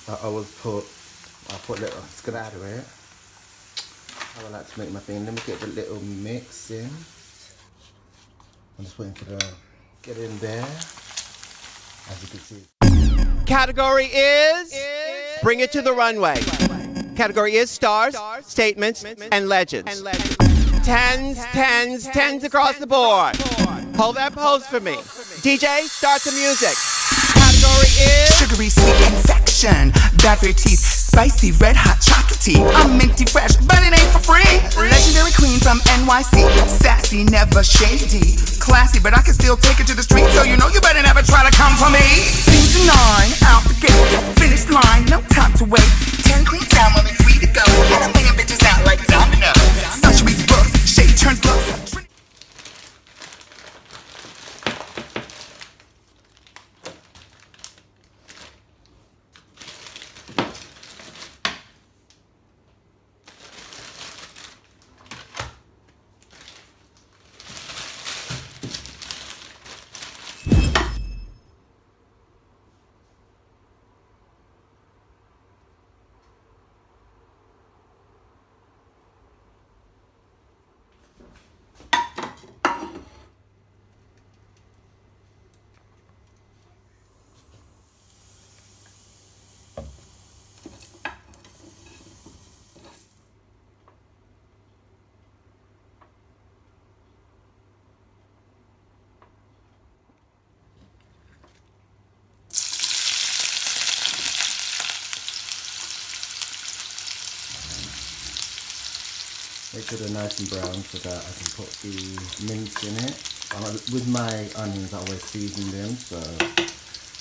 I'll put a little skedaddle in it. How I like to make my thing. Let me get the little mix in. I'm just waiting for the get in there. As you can see. Category is Bring It to the Runway. Category is stars, statements, and legends. Tens across the board. Hold that pose for me. DJ, start the music. Category is sugary sweet infection, bad for your teeth, spicy red hot chocolatey. I'm minty fresh, but it ain't for free. Legendary queen from NYC, sassy, never shady, classy, but I can still take it to the street. So you know you better never try to come for me. 10 to 9, out the gate, finish line, no time to wait. 10 queens down, when we free to go, and I'm laying bitches out like domino. Such sweet books, shade turns looks. Make sure they're nice and brown so that I can put the mince in it. With my onions, I always season them, so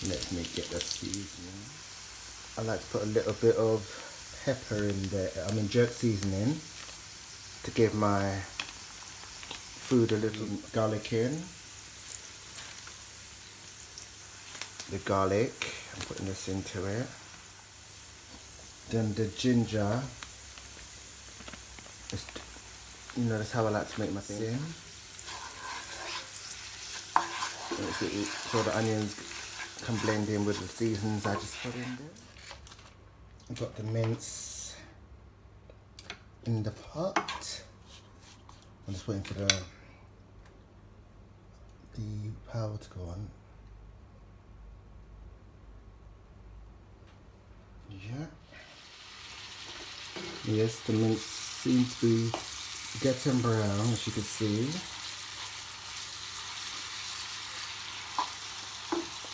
let me get the seasoning. I like to put a little bit of pepper in there, jerk seasoning, to give my food a little garlic in. The garlic, I'm putting this into it. Then the ginger. That's how I like to make my thing. So the onions can blend in with the seasonings I just put in there. I've got the mince in the pot. I'm just waiting for the power to go on. Yeah. Yes, the mince seems to be getting brown, as you can see.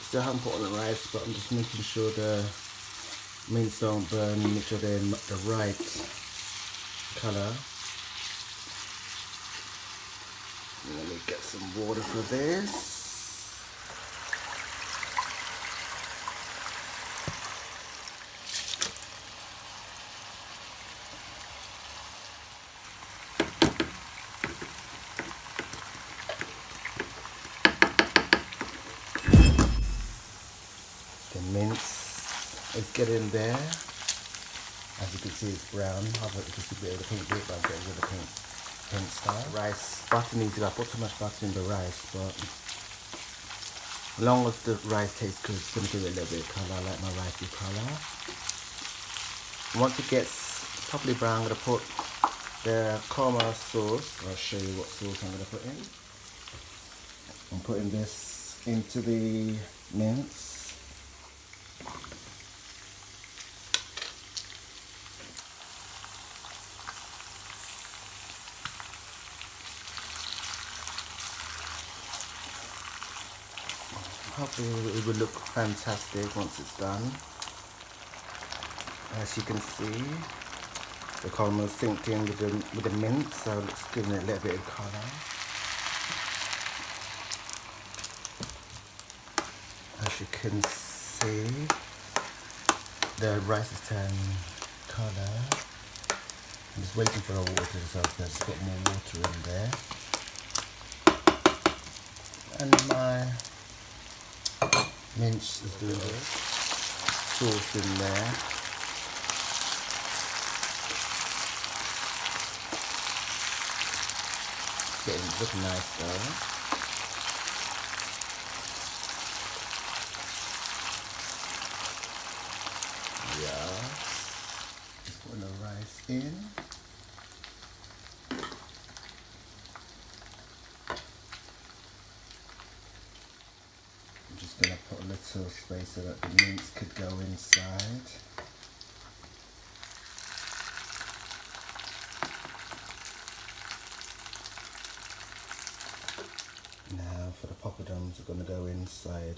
Still haven't put on the rice, but I'm just making sure the mince don't burn, make sure they're the right colour. Let me get some water for this. The mince is getting there. As you can see, it's brown. I thought you could see a bit of the pink bit, but I'm getting rid of the pink stuff. Rice, butter needs to, I put too much butter in the rice, but as long as the rice tastes good, it's going to give it a little bit of colour. I like my rice with colour. Once it gets properly brown, I'm going to put the caramel sauce. I'll show you what sauce I'm going to put in. I'm putting this into the mince. Hopefully it will look fantastic once it's done. As you can see, the caramel synced in with the mince, so it's giving it a little bit of colour. As you can see, the rice is turning colour. I'm just waiting for the water to dissolve. There's got more water in there. And my mince is doing this. Sauce in there. It's looking nice though. Yeah. putting the rice in. I'm just going to put a little space so that the mince could go inside. Now for the poppadoms, are going to go inside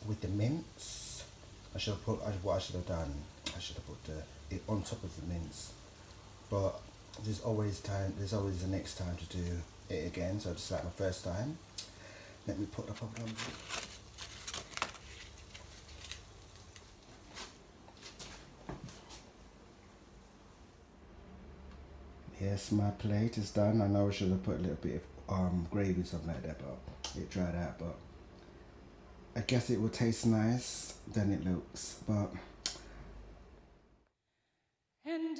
with the mince. I should have put, what I should have done, I should have put it on top of the mince. But there's always the next time to do it again, so just like my first time. Let me put the poppadoms in. Yes, my plate is done. I know I should have put a little bit of gravy, something like that, but it dried out. But I guess it will taste nice than it looks. But And